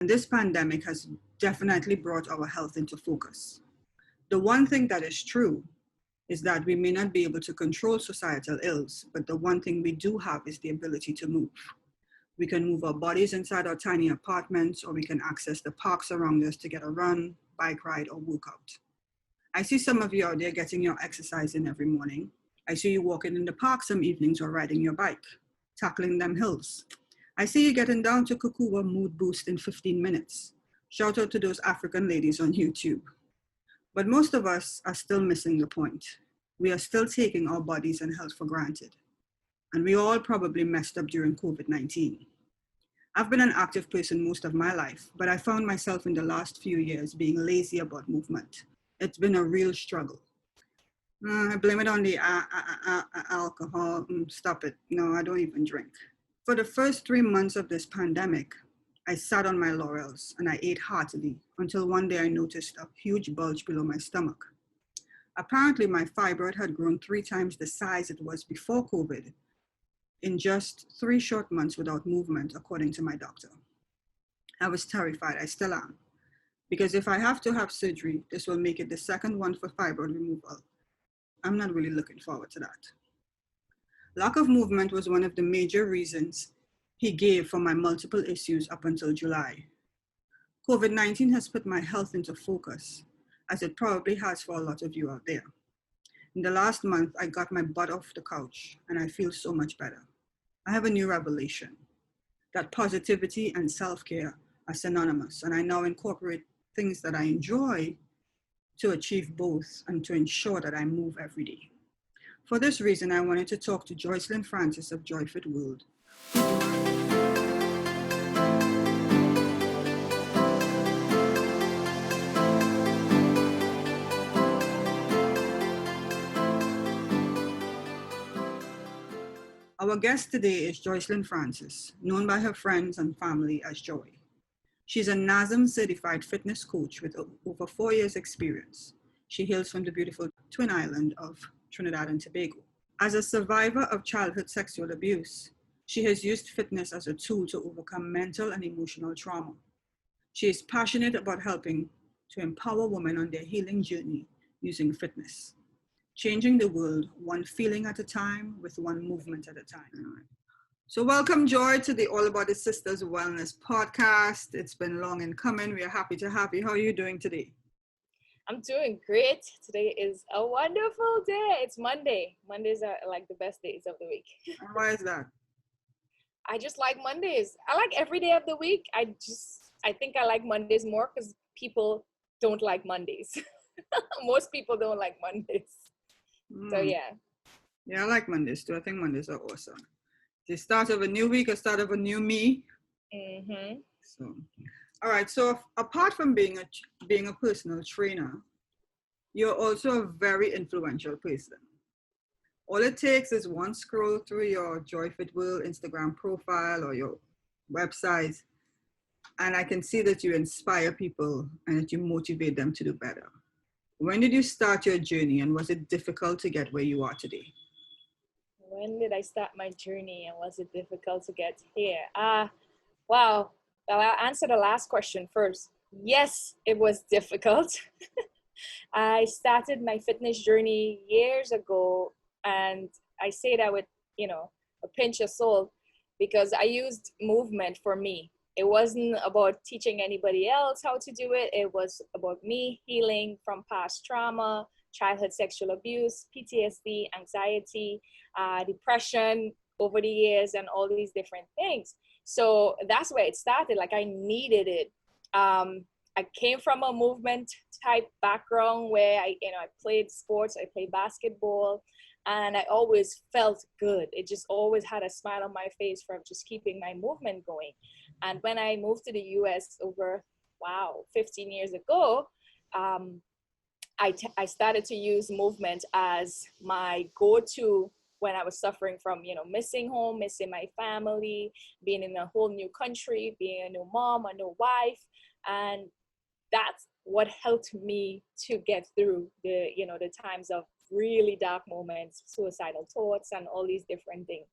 And this pandemic has definitely brought our health into focus. The one thing that is true is that we may not be able to control societal ills, but the one thing we do have is the ability to move. We can move our bodies inside our tiny apartments, or we can access the parks around us to get a run, bike ride, or workout. I see some of you out there getting your exercise in every morning. I see you walking in the park some evenings or riding your bike, tackling them hills. I see you getting down to Kukuwa mood boost in 15 minutes. Shout out to those African ladies on YouTube. But most of us are still missing the point. We are still taking our bodies and health for granted. And we all probably messed up during COVID-19. I've been an active person most of my life, but I found myself in the last few years being lazy about movement. It's been a real struggle. I blame it on the alcohol. Stop it. No, I don't even drink. For the first 3 months of this pandemic, I sat on my laurels and I ate heartily until one day I noticed a huge bulge below my stomach. Apparently, my fibroid had grown 3 times the size it was before COVID in just 3 short months without movement, according to my doctor. I was terrified. I still am. Because if I have to have surgery, this will make it the second one for fibroid removal. I'm not really looking forward to that. Lack of movement was one of the major reasons he gave for my multiple issues up until July. COVID-19 has put my health into focus, as it probably has for a lot of you out there. In the last month, I got my butt off the couch and I feel so much better. I have a new revelation that positivity and self-care are synonymous, and I now incorporate things that I enjoy to achieve both and to ensure that I move every day. For this reason, I wanted to talk to Joycelyn Francis of JoyFit World. Our guest today is Joycelyn Francis, known by her friends and family as Joy. She's a NASM Certified Fitness Coach with over 4 years experience. She hails from the beautiful Twin Island of Trinidad and Tobago. As a survivor of childhood sexual abuse, she has used fitness as a tool to overcome mental and emotional trauma. She is passionate about helping to empower women on their healing journey using fitness, changing the world one feeling at a time with one movement at a time. So welcome, Joy, to the All About the Sisters Wellness podcast. It's been long in coming. We are happy to have you. How are you doing today? I'm doing great. Today is a wonderful day. It's Monday. Mondays are like the best days of the week. And why is that? I just like Mondays. I like every day of the week. I think I like Mondays more because people don't like Mondays. Most people don't like Mondays. So yeah. Yeah, I like Mondays too. I think Mondays are awesome. The start of a new week, a start of a new me. Mm-hmm. So, all right. So apart from being a personal trainer, you're also a very influential person. All it takes is one scroll through your JoyFit World Instagram profile or your website, and I can see that you inspire people and that you motivate them to do better. When did you start your journey, and was it difficult to get where you are today? When did I start my journey, and was it difficult to get here? Wow. Well, I'll answer the last question first. Yes, it was difficult. I started my fitness journey years ago, and I say that with, a pinch of salt, because I used movement for me. It wasn't about teaching anybody else how to do it. It was about me healing from past trauma, childhood sexual abuse, PTSD, anxiety, depression over the years, and all these different things. So that's where it started. Like, I needed it. I came from a movement type background where I played sports. I played basketball, and I always felt good. It just always had a smile on my face from just keeping my movement going. And when I moved to the US over, 15 years ago, I started to use movement as my go-to when I was suffering from, missing home, missing my family, being in a whole new country, being a new mom, a new wife. And that's what helped me to get through the times of really dark moments, suicidal thoughts, and all these different things,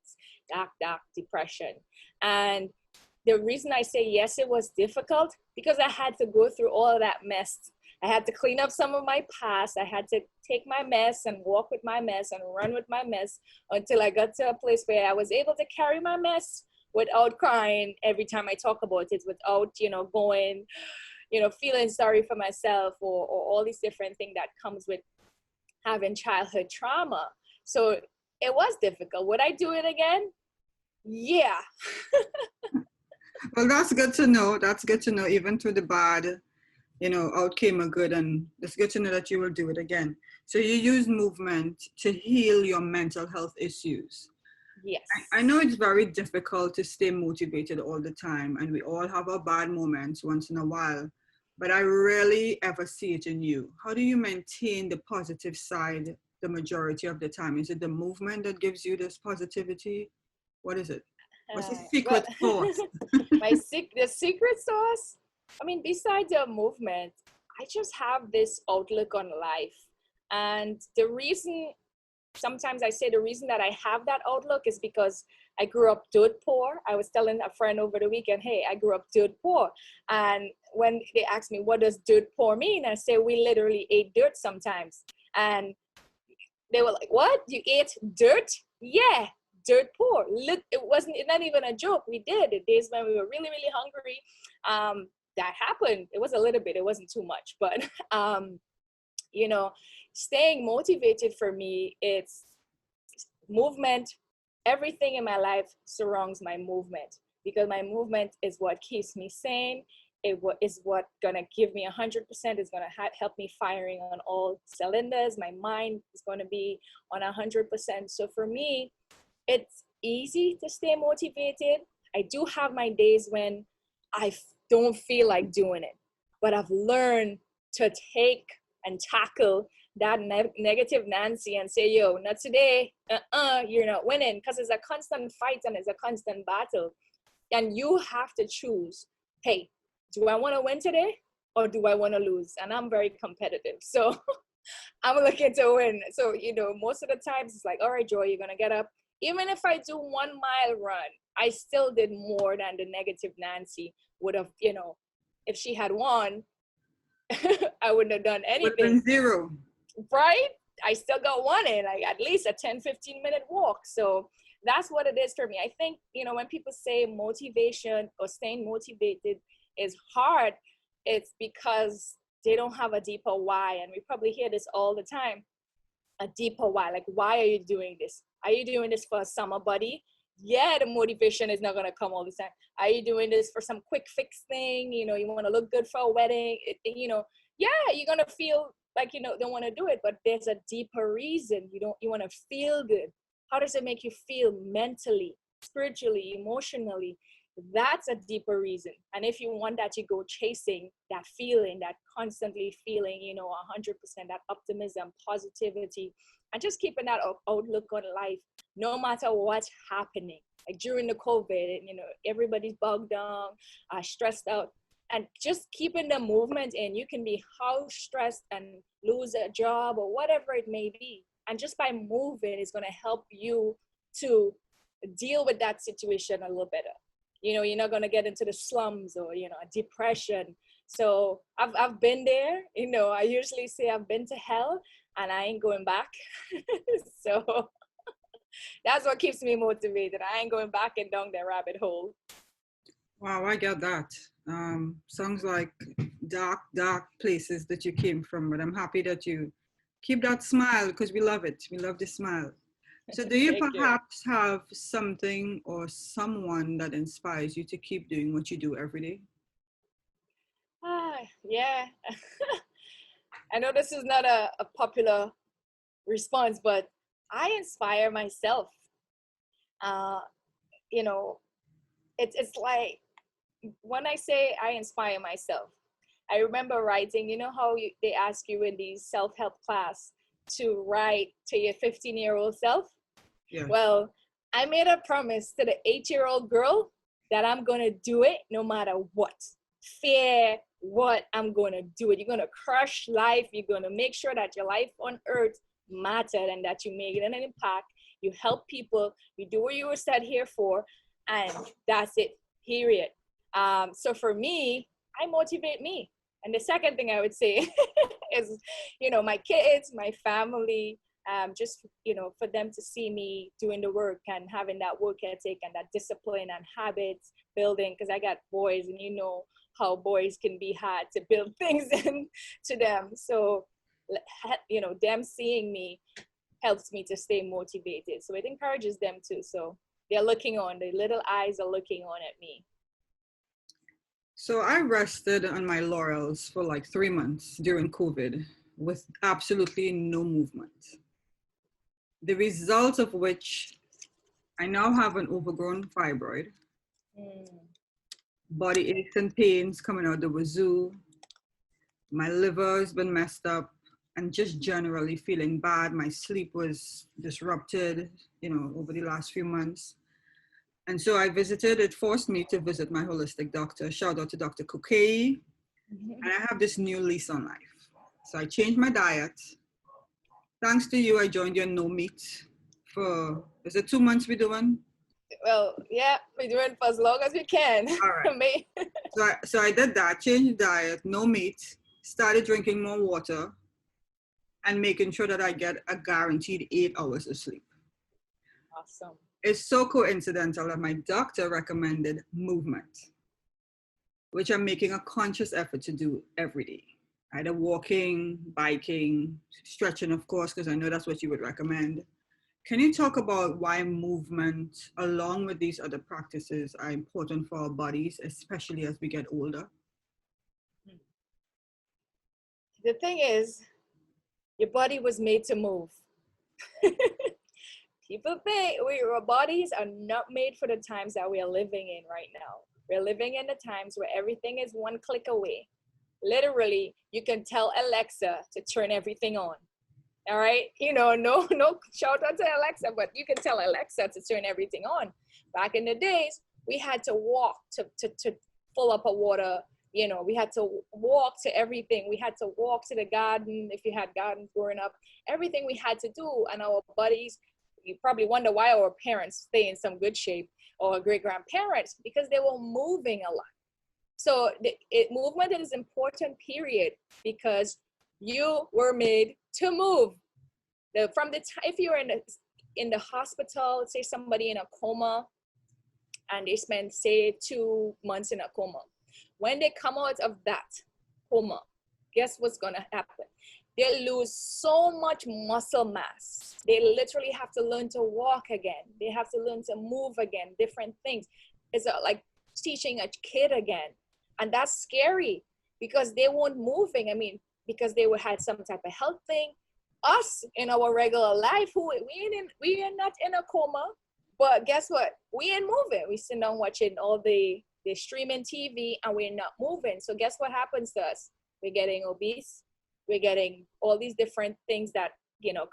dark depression. And the reason I say yes, it was difficult, because I had to go through all of that mess. I had to clean up some of my past. I had to take my mess and walk with my mess and run with my mess until I got to a place where I was able to carry my mess without crying every time I talk about it, without, going, feeling sorry for myself, or all these different things that comes with having childhood trauma. So it was difficult. Would I do it again? Yeah. Well, that's good to know. That's good to know. Even through the bad, out came a good, and it's good to know that you will do it again. So you use movement to heal your mental health issues. Yes. I know it's very difficult to stay motivated all the time, and we all have our bad moments once in a while, but I rarely ever see it in you. How do you maintain the positive side the majority of the time? Is it the movement that gives you this positivity? What is it? What's the secret sauce? The secret sauce, I mean, besides the movement, I just have this outlook on life. And sometimes I say the reason that I have that outlook is because I grew up dirt poor. I was telling a friend over the weekend, hey, I grew up dirt poor. And when they asked me, what does dirt poor mean? I say, we literally ate dirt sometimes. And they were like, what? You ate dirt? Yeah, dirt poor. Look, it's not even a joke. We did. The days when we were really, really hungry, that happened. It was a little bit. It wasn't too much. But, staying motivated for me, it's movement. Everything in my life surrounds my movement, because my movement is what keeps me sane. It is what gonna give me 100%. It's gonna help me firing on all cylinders. My mind is gonna be on 100%. So for me, it's easy to stay motivated. I do have my days when I don't feel like doing it, but I've learned to take and tackle that negative Nancy and say, yo, not today. You're not winning, because it's a constant fight and it's a constant battle. And you have to choose, hey, do I want to win today or do I want to lose? And I'm very competitive. So I'm looking to win. So, most of the times it's like, all right, Joy, you're going to get up. Even if I do 1 mile run, I still did more than the negative Nancy would have, if she had won, I wouldn't have done anything. Would have been 0. Right? I still got one in, like at least a 10-15 minute walk. So that's what it is for me. I think, when people say motivation or staying motivated is hard, it's because they don't have a deeper why. And we probably hear this all the time, a deeper why. Like, why are you doing this? Are you doing this for a summer buddy? Yeah, the motivation is not going to come all the time. Are you doing this for some quick fix thing? You want to look good for a wedding? Yeah, you're going to feel like, don't want to do it, but there's a deeper reason. You want to feel good. How does it make you feel mentally, spiritually, emotionally? That's a deeper reason. And if you want that, you go chasing that feeling, that constantly feeling, 100%, that optimism, positivity, and just keeping that outlook on life, no matter what's happening. Like during the COVID, everybody's bogged down, stressed out. And just keeping the movement in, you can be how stressed and lose a job or whatever it may be. And just by moving, it's going to help you to deal with that situation a little better. You're not going to get into the slums or, depression. So I've been there. I usually say I've been to hell and I ain't going back. So that's what keeps me motivated. I ain't going back and down that rabbit hole. Wow, I get that. Sounds like dark places that you came from, but I'm happy that you keep that smile, because we love it. We love the smile. So do you perhaps have something or someone that inspires you to keep doing what you do every day? Yeah. I know this is not a popular response, but I inspire myself. It's like, when I say I inspire myself, I remember writing, how they ask you in these self-help class to write to your 15-year-old self? Yeah. Well, I made a promise to the 8-year-old girl that I'm going to do it no matter what. Fear what, I'm going to do it. You're going to crush life. You're going to make sure that your life on earth mattered and that you make an impact. You help people. You do what you were set here for. And that's it. Period. So for me, I motivate me. And the second thing I would say is, my kids, my family, just, for them to see me doing the work and having that work ethic and that discipline and habits building, because I got boys and how boys can be hard to build things into them. So, them seeing me helps me to stay motivated. So it encourages them too. So they're looking on, the little eyes are looking on at me. So I rested on my laurels for like 3 months during COVID with absolutely no movement. The result of which I now have an overgrown fibroid, body aches and pains coming out the wazoo, my liver has been messed up, and just generally feeling bad. My sleep was disrupted, over the last few months. And so it forced me to visit my holistic doctor. Shout out to Dr. Kokei. And I have this new lease on life. So I changed my diet. Thanks to you, I joined your no meat for, is it 2 months we're doing? Well, yeah, we're doing for as long as we can. All right. So I did that, changed diet, no meat, started drinking more water, and making sure that I get a guaranteed 8 hours of sleep. Awesome. It's so coincidental that my doctor recommended movement, which I'm making a conscious effort to do every day. Either walking, biking, stretching, of course, because I know that's what you would recommend. Can you talk about why movement, along with these other practices, are important for our bodies, especially as we get older? The thing is, your body was made to move. People think our bodies are not made for the times that we are living in right now. We're living in the times where everything is one click away. Literally, you can tell Alexa to turn everything on. All right, no shout out to Alexa, but you can tell Alexa to turn everything on. Back in the days, we had to walk to fill up a water. We had to walk to everything. We had to walk to the garden if you had gardens growing up. Everything we had to do, and our bodies. You probably wonder why our parents stay in some good shape, or great grandparents, because they were moving a lot. So movement is important, period, because you were made to move. If you're in the hospital, say somebody in a coma, and they spend, say, 2 months in a coma. When they come out of that coma, guess what's gonna happen? They lose so much muscle mass. They literally have to learn to walk again. They have to learn to move again, different things. It's like teaching a kid again. And that's scary because they weren't moving. I mean, because they had some type of health thing. Us in our regular life, we are not in a coma, but guess what? We ain't moving. We sit down watching all the streaming TV and we're not moving. So guess what happens to us? We're getting obese. We're getting all these different things that,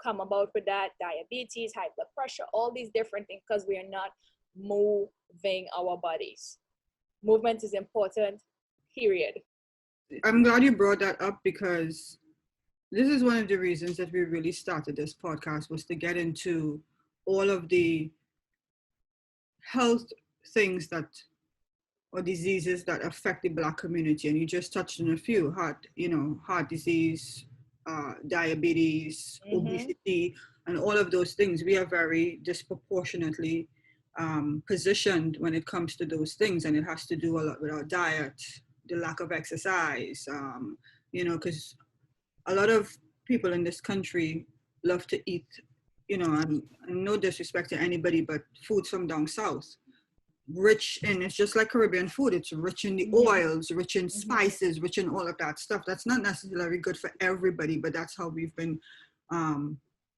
come about with that, diabetes, high blood pressure, all these different things because we are not moving our bodies. Movement is important, period. I'm glad you brought that up because this is one of the reasons that we really started this podcast, was to get into all of the health things or diseases that affect the Black community. And you just touched on a few: heart disease, diabetes, obesity, and all of those things. We are very disproportionately positioned when it comes to those things. And it has to do a lot with our diet, the lack of exercise, because a lot of people in this country love to eat, and no disrespect to anybody, but foods from down south. Rich in, it's just like Caribbean food. It's rich in the oils, rich in spices, rich in all of that stuff. That's not necessarily good for everybody, but that's how we've been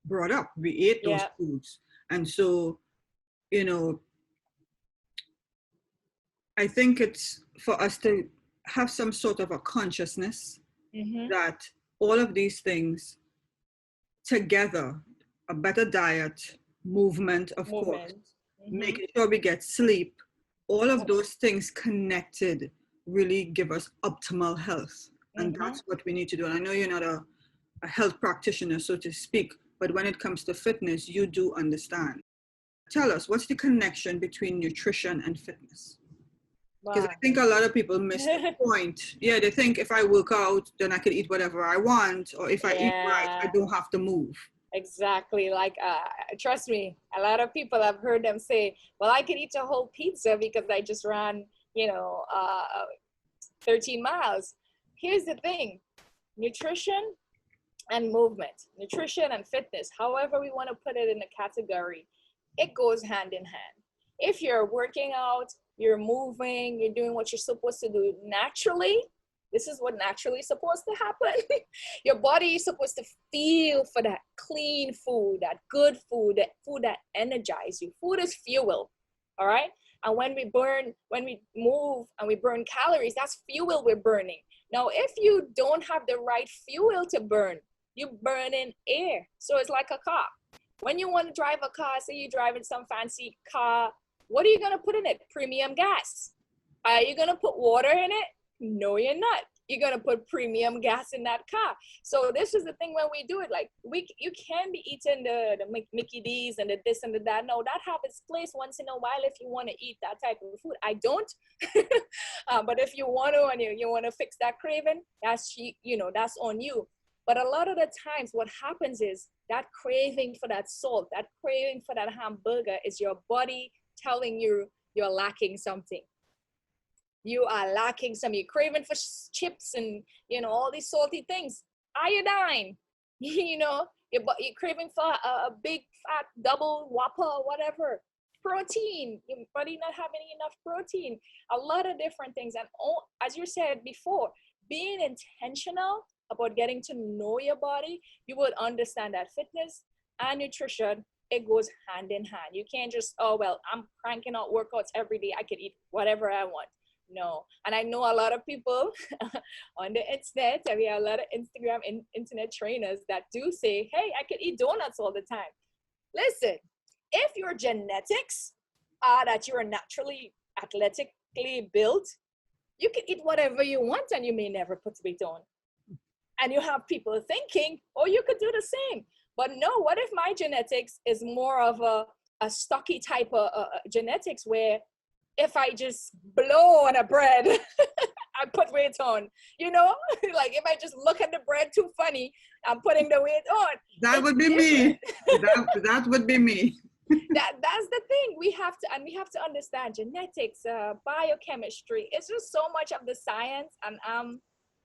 brought up. We ate those foods. And so, I think it's for us to have some sort of a consciousness that all of these things together, a better diet, movement, of course, making sure we get sleep, all of those things connected really give us optimal health. And that's what we need to do. And I know you're not a health practitioner, so to speak, but when it comes to fitness, you do understand. Tell us, what's the connection between nutrition and fitness? Because Wow. I think a lot of people miss the point. Yeah, they think if I work out, then I can eat whatever I want, or if I eat right, I Yeah, don't have to move. exactly. Like, trust me, a lot of people, I've heard them say, well, I could eat a whole pizza because I just ran, you know, 13 miles. Here's the thing, nutrition and movement, nutrition and fitness, however we want to put it in a category, it goes hand in hand. If you're working out, you're moving, you're doing what you're supposed to do naturally, this is what naturally is supposed to happen. Your body is supposed to feel for that clean food, that good food, that food that energizes you. Food is fuel, all right? And when we move and we burn calories, that's fuel we're burning. Now, if you don't have the right fuel to burn, you burn in air. So it's like a car. When you want to drive a car, say you're driving some fancy car, what are you going to put in it? Premium gas. Are you going to put water in it? No, you're not. You're going to put premium gas in that car. So this is the thing when we do it, like you can be eating the Mickey D's and the this and the that. No, that has its place once in a while if you want to eat that type of food. I don't. But if you want to and you want to fix that craving, that's, that's on you. But a lot of the times what happens is that craving for that salt, that craving for that hamburger is your body telling you you're lacking something. You are lacking some, you're craving for chips and, all these salty things. Iodine, you're craving for a big fat double whopper, whatever. Protein, your body not having enough protein. A lot of different things. And as you said before, being intentional about getting to know your body, you would understand that fitness and nutrition, it goes hand in hand. You can't just, oh, well, I'm cranking out workouts every day, I could eat whatever I want. No. And I know a lot of people on the internet, I mean, a lot of Instagram and internet trainers that do say, hey, I could eat donuts all the time. Listen, if your genetics are that you're naturally athletically built, you can eat whatever you want and you may never put weight on. And you have people thinking, oh, you could do the same. But no, what if my genetics is more of a stocky type of genetics where if I just blow on a bread, I put weight on, like if I just look at the bread too funny, I'm putting the weight on. That would be different. me. That would be me. That's the thing. We have to understand genetics, biochemistry. It's just so much of the science, and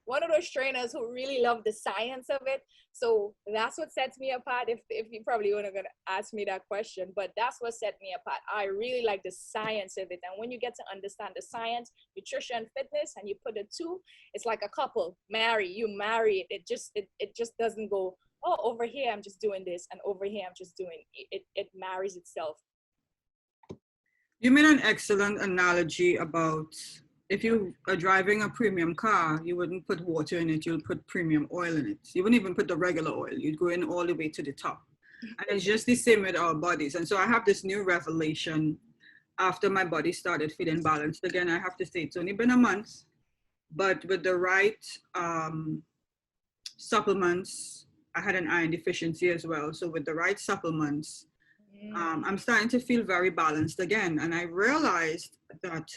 one of those trainers who really love the science of it. So that's what sets me apart. If you probably weren't going to ask me that question, but that's what set me apart. I really like the science of it. And when you get to understand the science, nutrition, fitness, and you put the two, it's like a couple. You marry it. It just doesn't go, oh, over here I'm just doing this, and over here I'm just doing it. It marries itself. You made an excellent analogy about if you are driving a premium car, you wouldn't put water in it, you'll put premium oil in it. You wouldn't even put the regular oil, you'd go in all the way to the top. And it's just the same with our bodies. And so I have this new revelation after my body started feeling balanced again. I have to say it's only been a month, but with the right supplements, I had an iron deficiency as well. So with the right supplements, I'm starting to feel very balanced again. And I realized that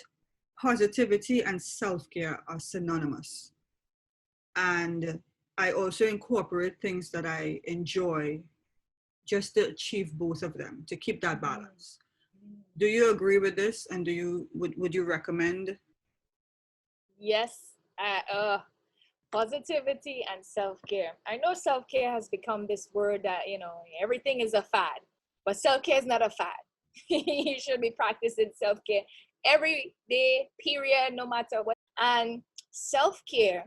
positivity and self-care are synonymous. And I also incorporate things that I enjoy just to achieve both of them, to keep that balance. Do you agree with this? And would you recommend? Yes. Positivity and self-care. I know self-care has become this word that, everything is a fad, but self-care is not a fad. You should be practicing self-care every day, period, no matter what. And self-care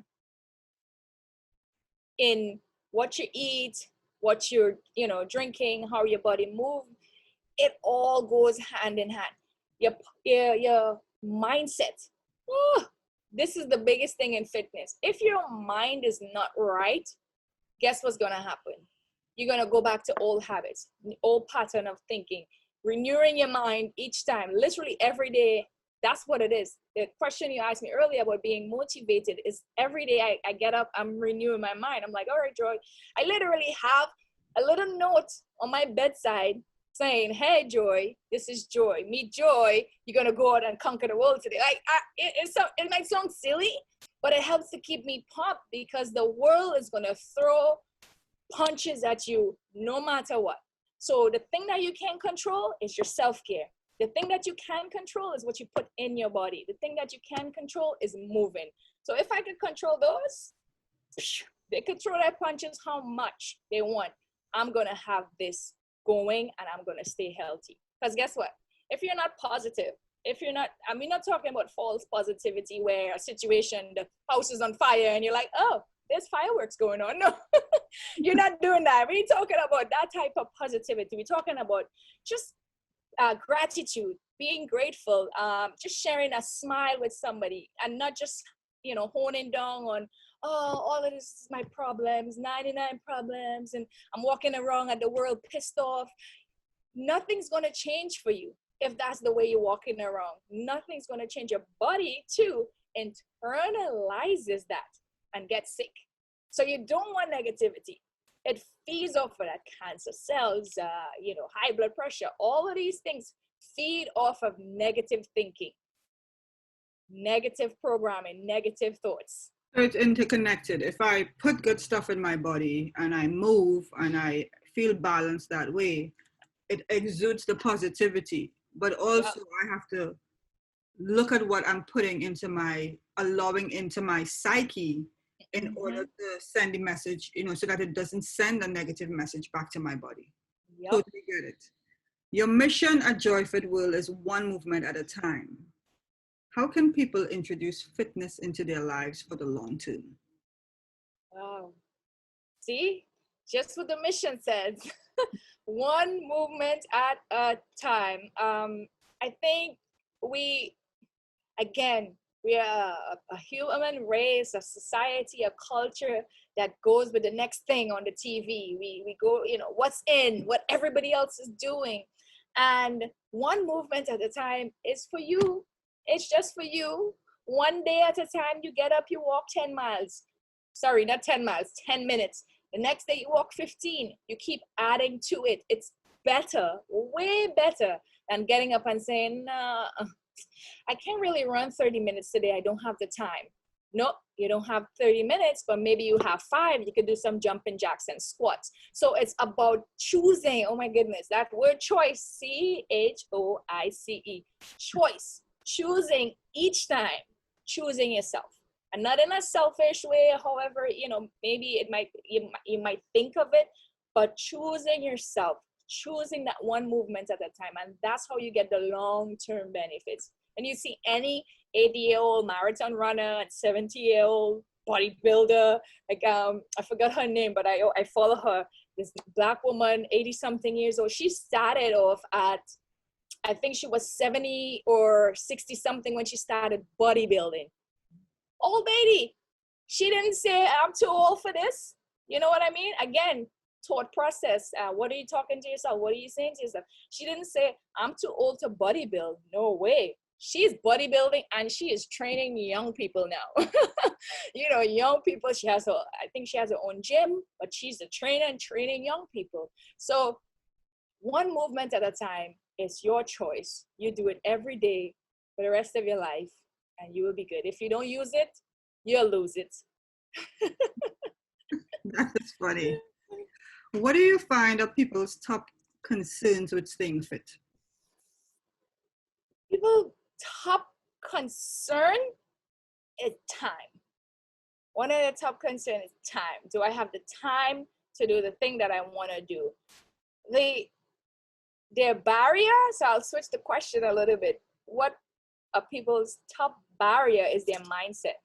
in what you eat, what you're, drinking, how your body moves, it all goes hand in hand. Your mindset. This is the biggest thing in fitness. If your mind is not right, guess what's going to happen? You're going to go back to old habits, old pattern of thinking, renewing your mind each time, literally every day. That's what it is. The question you asked me earlier about being motivated is every day I get up, I'm renewing my mind. I'm like, all right, Joy, I literally have a little note on my bedside saying, hey, Joy, this is Joy. Meet Joy. You're going to go out and conquer the world today. Like, it might sound silly, but it helps to keep me pumped because the world is going to throw punches at you no matter what. So the thing that you can control is your self-care. The thing that you can control is what you put in your body. The thing that you can control is moving. So if I could control those, they could throw their punches how much they want. I'm going to have this going and I'm going to stay healthy. Because guess what? If you're not positive, if you're not, I mean, not talking about false positivity where a situation, the house is on fire and you're like, oh, there's fireworks going on. No, you're not doing that. We're talking about that type of positivity. We're talking about just gratitude, being grateful, just sharing a smile with somebody and not just, honing down on, oh, all of this is my problems, 99 problems, and I'm walking around at the world pissed off. Nothing's going to change for you if that's the way you're walking around. Nothing's going to change. Your body, too, internalizes that and gets sick. So you don't want negativity. It feeds off of that cancer cells, high blood pressure. All of these things feed off of negative thinking, negative programming, negative thoughts. So it's interconnected. If I put good stuff in my body and I move and I feel balanced that way, it exudes the positivity. But also I have to look at what I'm putting into allowing into my psyche in order to send the message, so that it doesn't send a negative message back to my body. Yep. Totally get it. Your mission at Joyfit World is one movement at a time. How can people introduce fitness into their lives for the long term? Wow. See, just what the mission says, one movement at a time. I think we are a human race, a society, a culture that goes with the next thing on the TV. We go, what's in, what everybody else is doing. And one movement at a time is for you. It's just for you. One day at a time, you get up, you walk 10 miles. Sorry, not 10 miles, 10 minutes. The next day you walk 15. You keep adding to it. It's better, way better than getting up and saying, nah, I can't really run 30 minutes today. I don't have the time. No, you don't have 30 minutes, but maybe you have 5. You could do some jumping jacks and squats. So it's about choosing. Oh my goodness, that word choice, CHOICE, choice, choosing each time, choosing yourself. And not in a selfish way, however, maybe you might think of it, but choosing yourself, choosing that one movement at a time. And that's how you get the long-term benefits. And you see any 80-year-old marathon runner and 70-year-old bodybuilder, like I forgot her name, but I follow her, this Black woman, 80-something years old. She started off at, I think she was 70 or 60-something when she started bodybuilding. Old lady. She didn't say, I'm too old for this. You know what I mean? Again, thought process. What are you talking to yourself? What are you saying to yourself? She didn't say, I'm too old to bodybuild. No way. She's bodybuilding and she is training young people now. Young people. I think she has her own gym, but she's a trainer and training young people. So one movement at a time is your choice. You do it every day for the rest of your life and you will be good. If you don't use it, you'll lose it. That's funny. What do you find are people's top concerns with staying fit? People's top concern is time. One of the top concerns is time. Do I have the time to do the thing that I want to do? Their barrier, so I'll switch the question a little bit. What are people's top barrier is their mindset.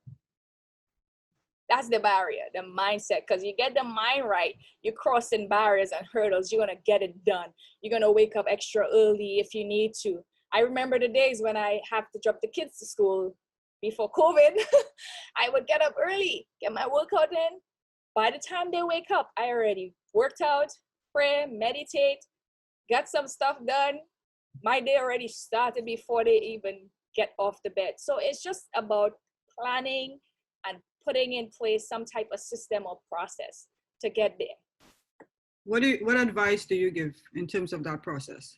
That's the barrier, the mindset. Because you get the mind right, you're crossing barriers and hurdles. You're going to get it done. You're going to wake up extra early if you need to. I remember the days when I have to drop the kids to school before COVID. I would get up early, get my workout in. By the time they wake up, I already worked out, pray, meditate, got some stuff done. My day already started before they even get off the bed. So it's just about planning and putting in place some type of system or process to get there. What advice do you give in terms of that process?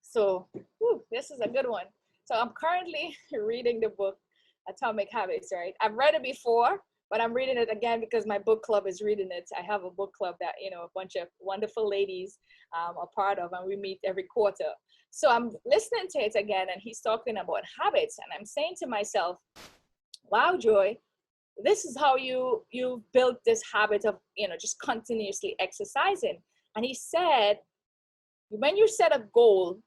So, this is a good one. So I'm currently reading the book Atomic Habits, right? I've read it before, but I'm reading it again because my book club is reading it. I have a book club that, a bunch of wonderful ladies are part of, and we meet every quarter. So I'm listening to it again, and he's talking about habits, and I'm saying to myself, wow, Joy, this is how you built this habit of, just continuously exercising. And he said, when you set a goal,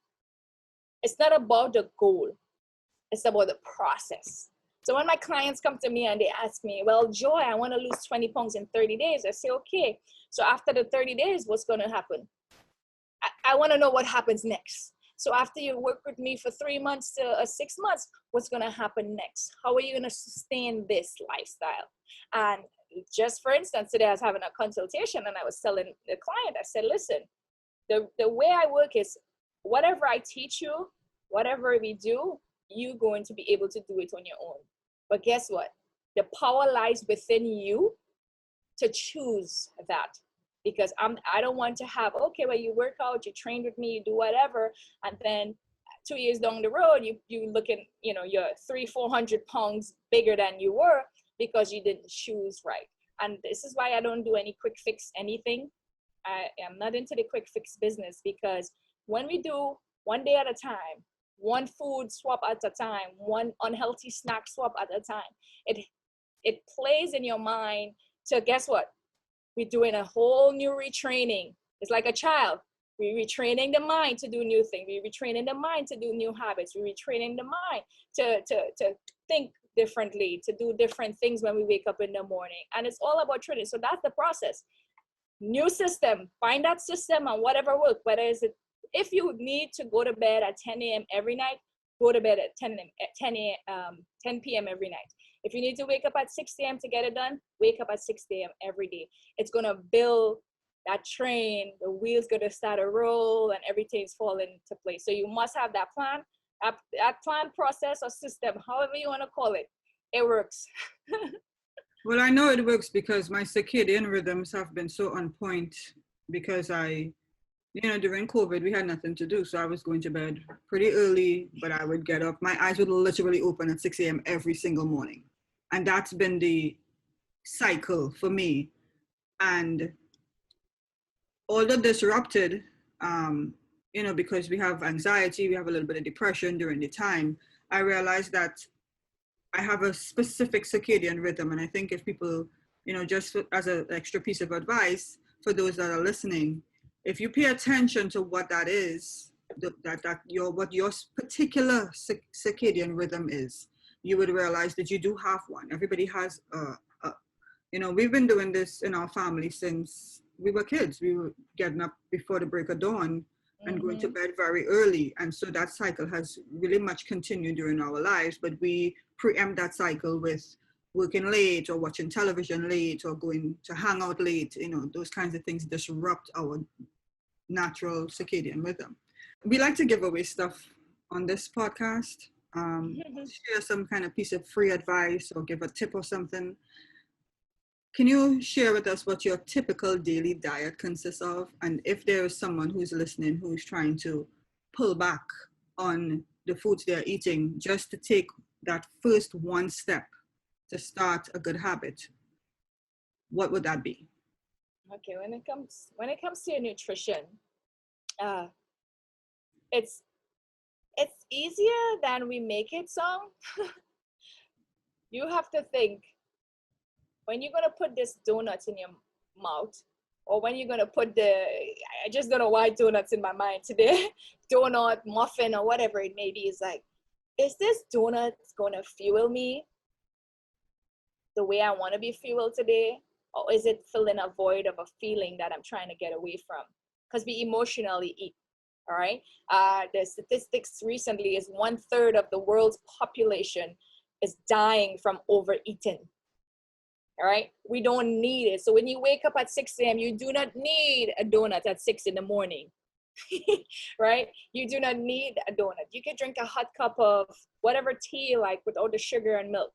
it's not about the goal, it's about the process. So when my clients come to me and they ask me, well, Joy, I want to lose 20 pounds in 30 days. I say, okay. So after the 30 days, what's going to happen? I want to know what happens next. So after you work with me for 3 months to 6 months, what's going to happen next? How are you going to sustain this lifestyle? And just for instance, today I was having a consultation and I was telling the client, I said, listen, the way I work is whatever I teach you, whatever we do, you're going to be able to do it on your own. But guess what? The power lies within you to choose that. Because I don't want to have, okay, well, you work out, you train with me, you do whatever, and then 2 years down the road, you looking, you're 300-400 pounds bigger than you were because you didn't choose right. And this is why I don't do any quick fix anything. I am not into the quick fix business, because when we do one day at a time, one food swap at a time, one unhealthy snack swap at a time, it plays in your mind to, guess what? We're doing a whole new retraining. It's like a child. We're retraining the mind to do new things. We're retraining the mind to do new habits. We're retraining the mind to think differently, to do different things when we wake up in the morning. And it's all about training. So that's the process. New system, find that system and whatever works. Whether it's if you need to go to bed at 10 a.m. every night, go to bed at 10 p.m. every night. If you need to wake up at 6 a.m. to get it done, wake up at 6 a.m. every day. It's going to build that train, the wheels going to start to roll, and everything's falling into place. So you must have that plan, that plan, process, or system, however you want to call it. It works. Well, I know it works because my circadian rhythms have been so on point, because during COVID, we had nothing to do. So I was going to bed pretty early, but I would get up. My eyes would literally open at 6 a.m. every single morning. And that's been the cycle for me. And although disrupted, because we have anxiety, we have a little bit of depression during the time, I realized that I have a specific circadian rhythm. And I think if people, just as an extra piece of advice for those that are listening, if you pay attention to what that is, what your particular circadian rhythm is, you would realize that you do have one. Everybody has we've been doing this in our family since we were kids. We were getting up before the break of dawn and going to bed very early. And so that cycle has really much continued during our lives, but we preempt that cycle with working late or watching television late or going to hang out late. Those kinds of things disrupt our natural circadian rhythm. We like to give away stuff on this podcast, share some kind of piece of free advice or give a tip or something. Can you share with us what your typical daily diet consists of? And if there is someone who's listening who's trying to pull back on the foods they're eating, just to take that first one step to start a good habit, what would that be? Okay, when it comes to your nutrition, it's easier than we make it sound. You have to think, when you're gonna put this donut in your mouth, or when you're gonna put I just don't know why donuts in my mind today, donut, muffin, or whatever it may be, is like, is this donut gonna fuel me the way I want to be fueled today? Or is it filling a void of a feeling that I'm trying to get away from? Because we emotionally eat, all right? The statistics recently is 1/3 of the world's population is dying from overeating, all right? We don't need it. So when you wake up at 6 a.m., you do not need a donut at 6 in the morning, right? You do not need a donut. You can drink a hot cup of whatever tea you like without the sugar and milk.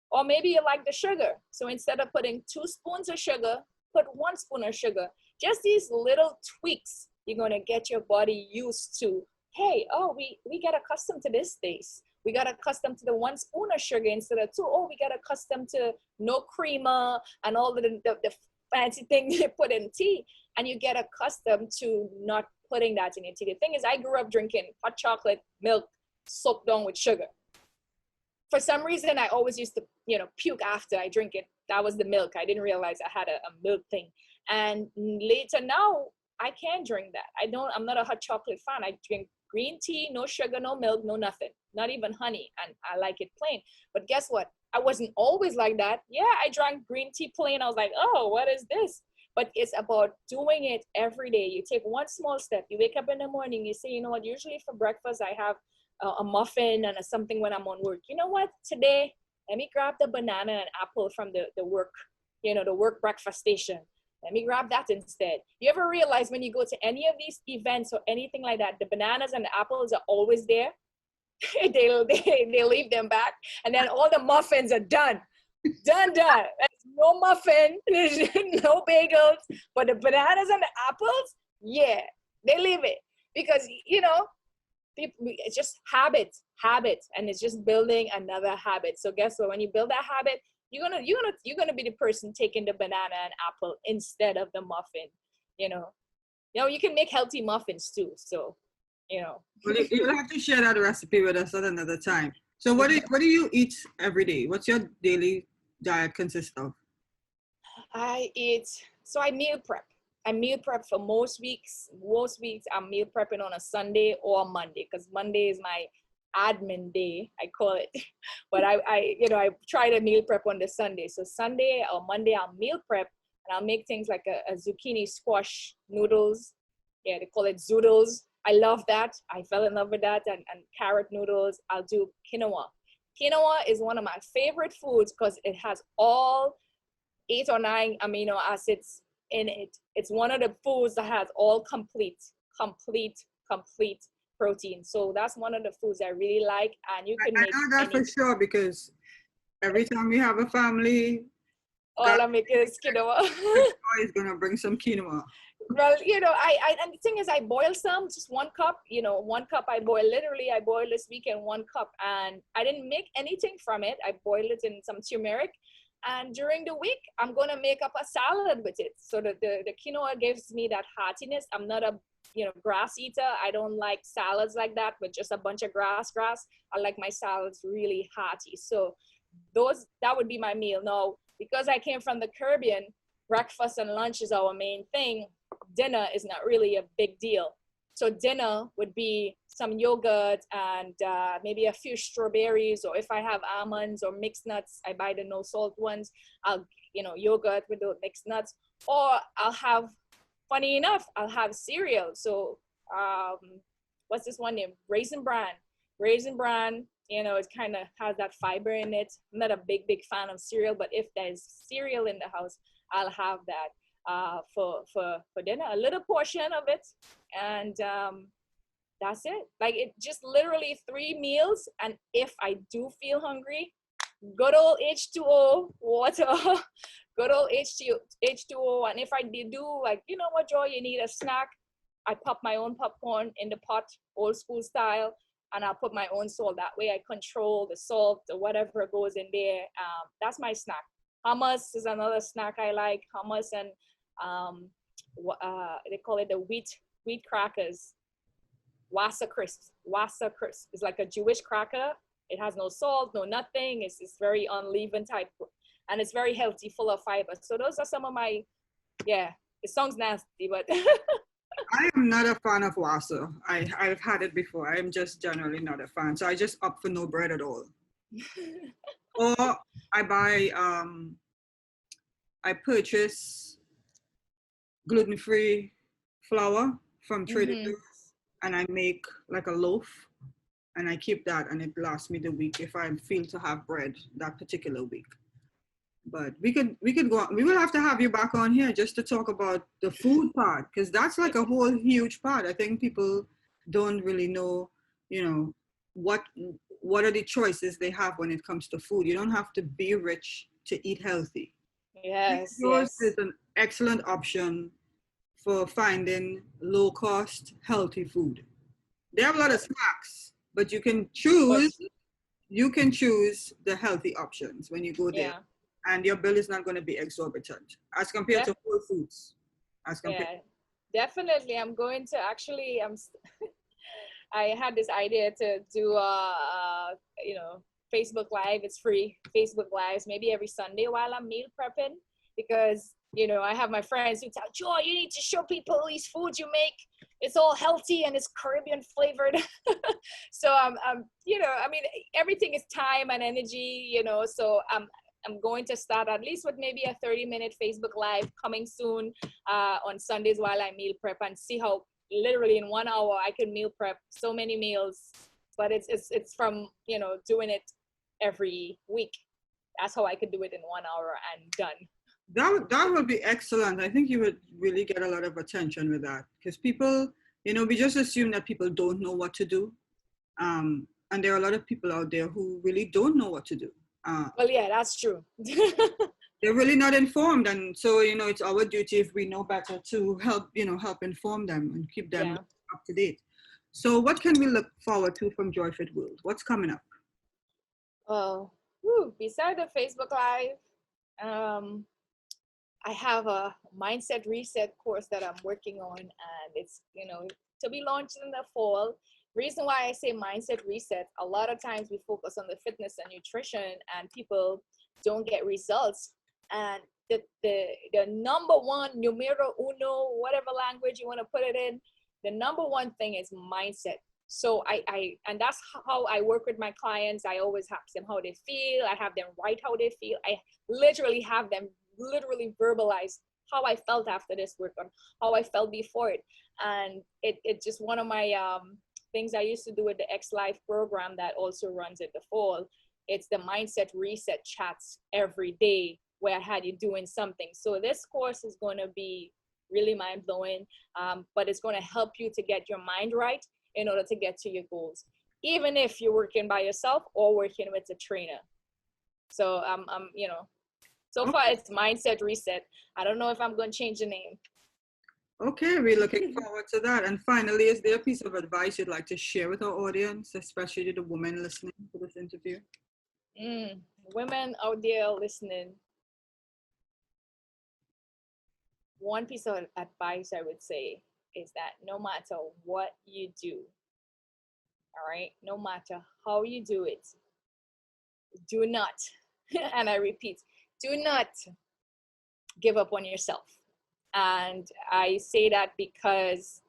Or maybe you like the sugar. So instead of putting 2 spoons of sugar, put 1 spoon of sugar. Just these little tweaks, you're going to get your body used to, hey, oh, we get accustomed to this taste. We got accustomed to the 1 spoon of sugar instead of 2. Oh, we got accustomed to no creamer and all the fancy things they put in tea. And you get accustomed to not putting that in your tea. The thing is, I grew up drinking hot chocolate milk soaked down with sugar. For some reason, I always used to, puke after I drink it. That was the milk. I didn't realize I had a milk thing. And later now, I can't drink that. I'm not a hot chocolate fan. I drink green tea, no sugar, no milk, no nothing, not even honey. And I like it plain. But guess what? I wasn't always like that. Yeah, I drank green tea plain. I was like, oh, what is this? But it's about doing it every day. You take one small step. You wake up in the morning, you say, you know what, usually for breakfast, I have a muffin and something when I'm on work. You know what, today, let me grab the banana and apple from the work, the work breakfast station. Let me grab that instead. You ever realize when you go to any of these events or anything like that, the bananas and the apples are always there? they leave them back. And then all the muffins are done. Done. There's no muffin, there's no bagels, but the bananas and the apples, yeah, they leave it. Because, it's just habit, and it's just building another habit. So guess what? When you build that habit, you're gonna be the person taking the banana and apple instead of the muffin. You can make healthy muffins too. So, Well, you'll have to share that recipe with us at another time. So what do you eat every day? What's your daily diet consist of? I meal prep. I meal prep for most weeks. Most weeks I'm meal prepping on a Sunday or a Monday, because Monday is my admin day, I call it. But I try to meal prep on the Sunday. So Sunday or Monday I'll meal prep, and I'll make things like a zucchini squash noodles. Yeah, they call it zoodles. I love that. I fell in love with that. And carrot noodles. I'll do quinoa. Quinoa is one of my favorite foods because it has all 8 or 9 amino acids in it. It's one of the foods that has all complete protein. So that's one of the foods I really like. And you can I know that for sure, because every time we have a family, all I make is quinoa. is gonna bring some quinoa. Well, I and the thing is, I boil some, just 1 cup. 1 cup I boil. Literally, I boiled this weekend 1 cup, and I didn't make anything from it. I boiled it in some turmeric. And during the week, I'm going to make up a salad with it. So the quinoa gives me that heartiness. I'm not a, grass eater. I don't like salads like that with just a bunch of grass. I like my salads really hearty. So that would be my meal. Now, because I came from the Caribbean, breakfast and lunch is our main thing. Dinner is not really a big deal. So dinner would be some yogurt and maybe a few strawberries, or if I have almonds or mixed nuts, I buy the no salt ones. I'll, yogurt with the mixed nuts, or I'll have, funny enough, I'll have cereal. So what's this one name? Raisin Bran. It kind of has that fiber in it. I'm not a big fan of cereal, but if there's cereal in the house, I'll have that for dinner, a little portion of it, and that's it. Like, it just literally 3 meals. And if I do feel hungry, good old H2O water, good old H2O. And if I do, like, you know what, Joy, you need a snack, I pop my own popcorn in the pot, old school style, and I'll put my own salt. That way I control the salt or whatever goes in there. That's my snack. Hummus is another snack I like. Hummus and they call it the wheat crackers. Wassa crisps. It's like a Jewish cracker. It has no salt, no nothing. It's very unleavened type, and it's very healthy, full of fiber. So those are some of my, it sounds nasty, but I am not a fan of wassa. I've had it before. I am just generally not a fan. So I just opt for no bread at all. Or I buy, I purchase gluten-free flour from Trader Joe's, and I make like a loaf, and I keep that, and it lasts me the week if I feel to have bread that particular week. But we could go on. We will have to have you back on here just to talk about the food part, because that's like a whole huge part. I think people don't really know, what are the choices they have when it comes to food. You don't have to be rich to eat healthy. Yes. Yours is an excellent option for finding low cost, healthy food. They have a lot of snacks, but But you can choose the healthy options when you go there. yeah, And your bill is not going to be exorbitant as compared to def Whole Foods. As compared. yeah, definitely. I'm going to actually. I had this idea to do you know, Facebook Live. It's free. Facebook Lives maybe every Sunday while I'm meal prepping, because you know I have my friends who tell Joy, you need to show people these foods you make. It's all healthy and it's Caribbean flavored. So you know, I mean, everything is time and energy, you know. So I'm going to start at least with maybe a 30-minute Facebook Live coming soon on Sundays while I meal prep, and see how literally in 1 hour I can meal prep so many meals. But it's from, you know, doing it every week. That's how I could do it in 1 hour and done. That would be excellent. I think you would really get a lot of attention with that because people, you know, we just assume that people don't know what to do. And there are a lot of people out there who really don't know what to do. Well, yeah, that's true. They're really not informed, and so you know it's our duty, if we know better, to help, you know, help inform them and keep them Yeah. up to date. So what can we look forward to from Joyfit World? What's coming up? Well, beside the Facebook Live, um, I have a mindset reset course that I'm working on, and it's, you know, to be launched in the fall. Reason why I say mindset reset, a lot of times we focus on the fitness and nutrition and people don't get results. And the number one, numero uno, whatever language you want to put it in, the number one thing is mindset. So and that's how I work with my clients. I always ask them how they feel. I have them write how they feel. I literally have them literally verbalize how I felt after this work, on how I felt before it. And it's just one of my things I used to do with the X Life program that also runs in the fall. It's the mindset reset chats every day where I had you doing something. So this course is going to be really mind blowing, but it's going to help you to get your mind right in order to get to your goals, even if you're working by yourself or working with a trainer. So you know, so far it's mindset reset. I don't know if I'm going to change the name. Okay, we're looking forward to that. And finally, is there a piece of advice you'd like to share with our audience, especially the women listening to this interview? Women out there listening, one piece of advice I would say is that no matter what you do, all right, no matter how you do it, do not, and I repeat, do not give up on yourself. And I say that because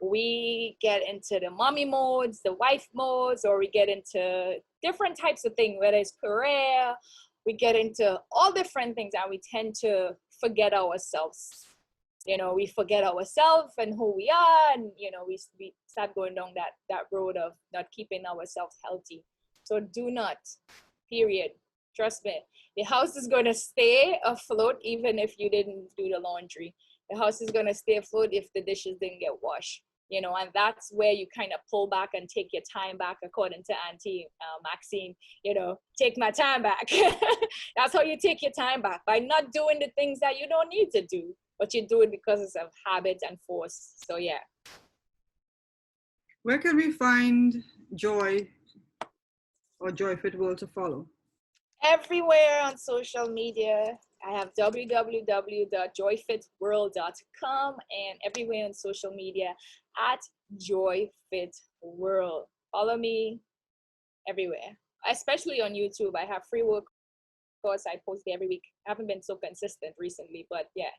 we get into the mommy modes, the wife modes, or we get into different types of things, whether it's career, we get into all different things, and we tend to forget ourselves. You know, we forget ourselves and who we are, and you know, we start going down that road of not keeping ourselves healthy. So do not, period. Trust me, the house is going to stay afloat even if you didn't do the laundry. The house is going to stay afloat if the dishes didn't get washed. You know, and that's where you kind of pull back and take your time back, according to Auntie Maxine. You know, take my time back. That's how you take your time back, by not doing the things that you don't need to do, but you do it because it's of habit and force. So yeah. Where can we find Joy or Joyfit World to follow? Everywhere on social media. I have www.joyfitworld.com, and everywhere on social media at joyfitworld. Follow me everywhere, especially on YouTube. I have free workouts I post every week. I haven't been so consistent recently, but yeah.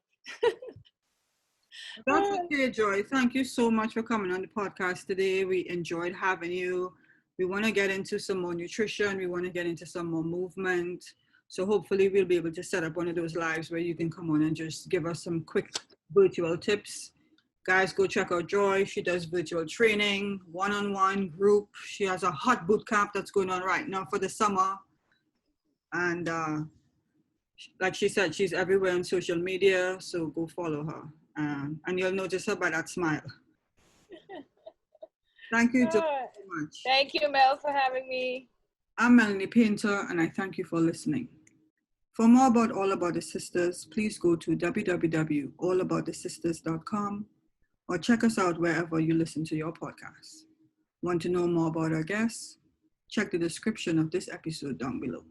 That's okay, Joy. Thank you so much for coming on the podcast today. We enjoyed having you. We want to get into some more nutrition. We want to get into some more movement. So hopefully we'll be able to set up one of those lives where you can come on and just give us some quick virtual tips. Guys, go check out Joy. She does virtual training, one-on-one group. She has a hot boot camp that's going on right now for the summer. And like she said, she's everywhere on social media. So go follow her. And you'll notice her by that smile. Thank you so much. Thank you, Mel, for having me. I'm Melanie Painter, and I thank you for listening. For more about All About the Sisters, please go to www.allaboutthesisters.com or check us out wherever you listen to your podcasts. Want to know more about our guests? Check the description of this episode down below.